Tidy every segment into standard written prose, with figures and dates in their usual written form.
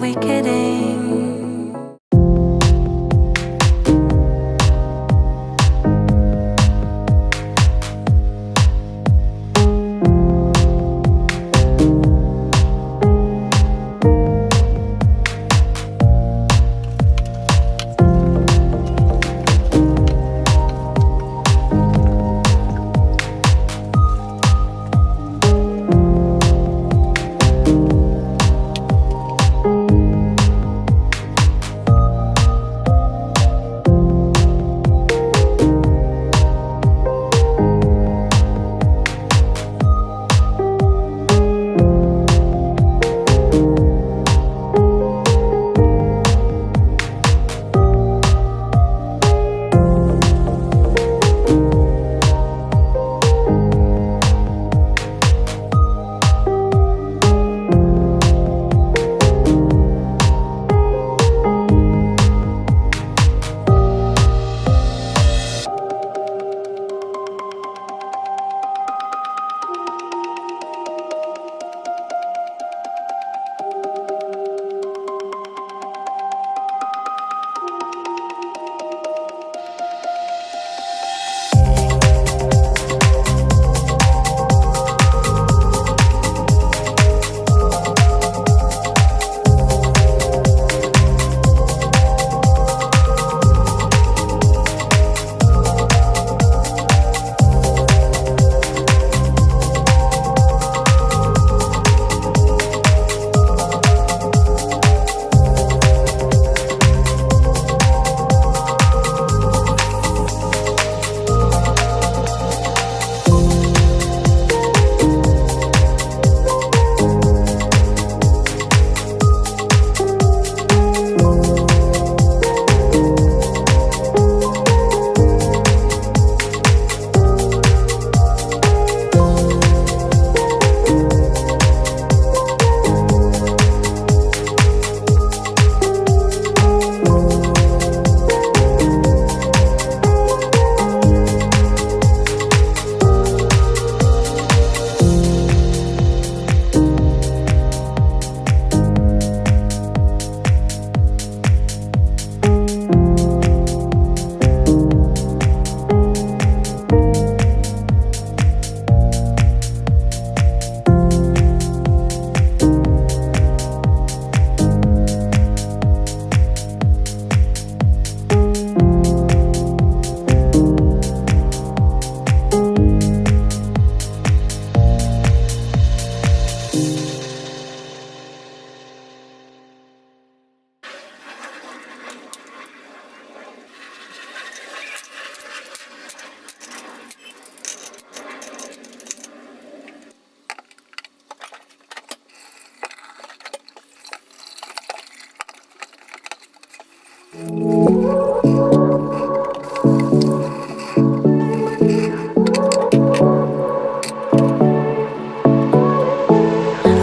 we kidding?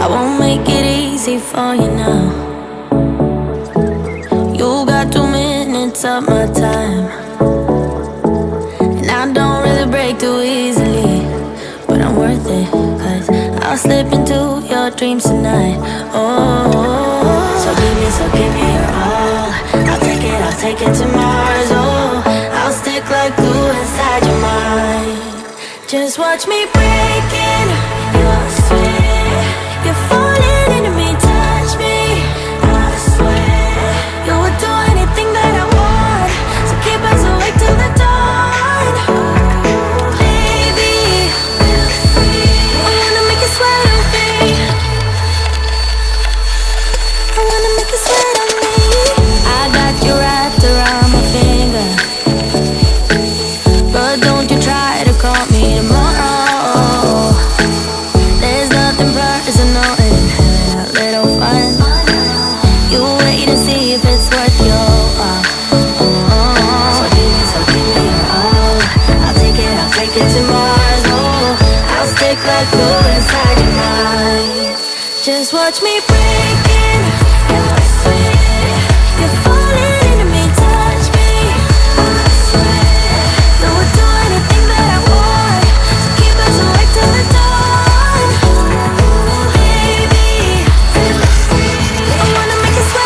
I won't make it easy for you now. You got 2 minutes of my time, and I don't really break too easily, but I'm worth it, 'cause I'll slip into your dreams tonight. Oh, so give me your all. I'll take it to Mars. Oh, I'll stick like glue inside your mind. Just watch me breaking your sweat. You're falling into me, touch me, I swear. You would do anything that I want, so keep us awake till the dawn. Baby, I wanna make you sweat on me. I wanna make you sweat on me. I got you wrapped around my finger, but don't you try to call me tomorrow. There's nothing personal in having a little fun. You wait and see if it's worth your while. So give me your all. I'll take it to Mars. Oh, I'll stick like glue inside your mind. Just watch me breaking your sweat. You're falling into me, touch me, I swear. You would do anything that I want, so keep us awake till the dawn. Baby, I wanna make you sweat.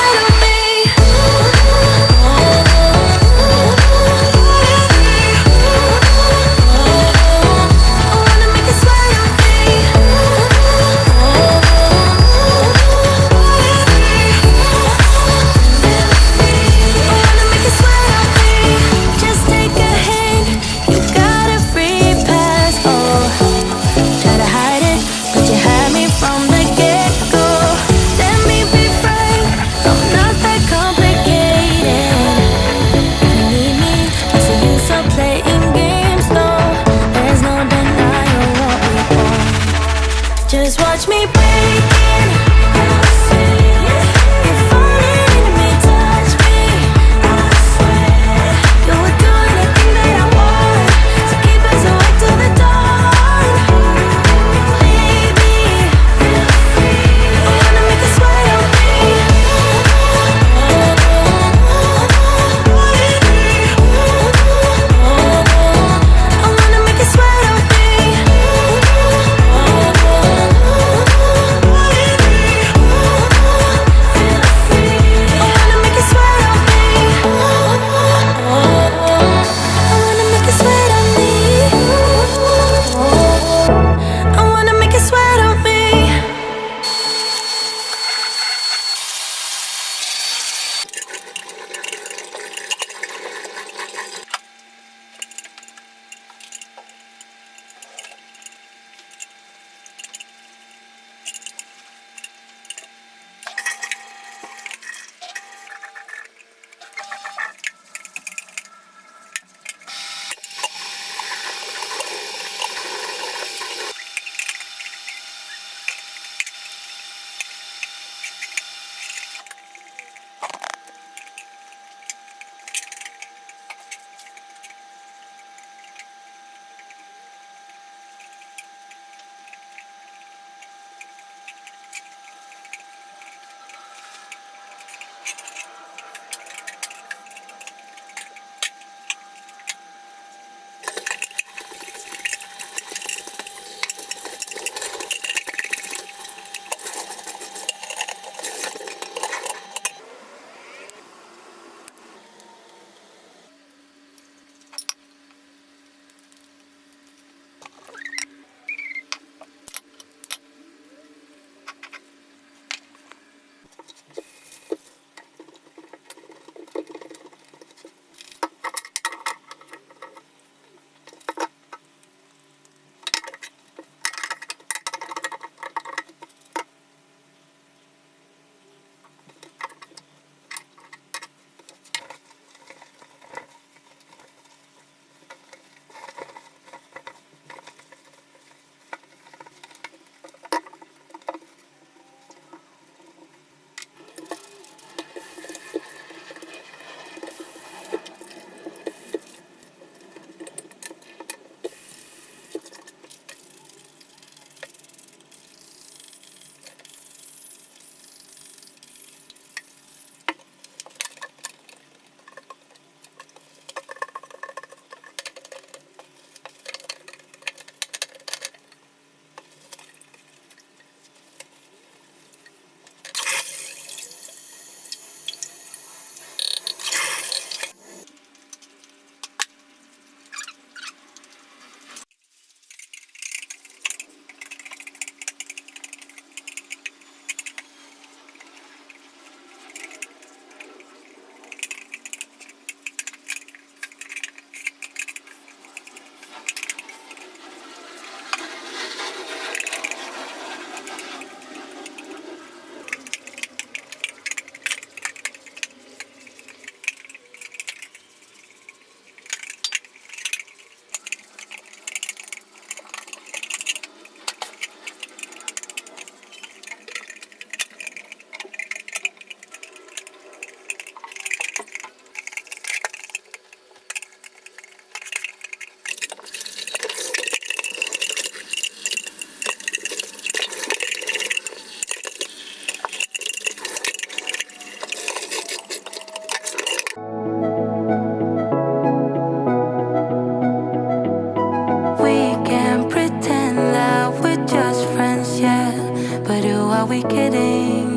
watch me breaking. I swear. You're falling into me, touch me. I swear. You would do anything that I want, so keep us awake till the dawn. Baby, feel free. I wanna make you sweat on me. I wanna make you sweat on me. We can pretend that we're just friends, yeah. But who are we kidding?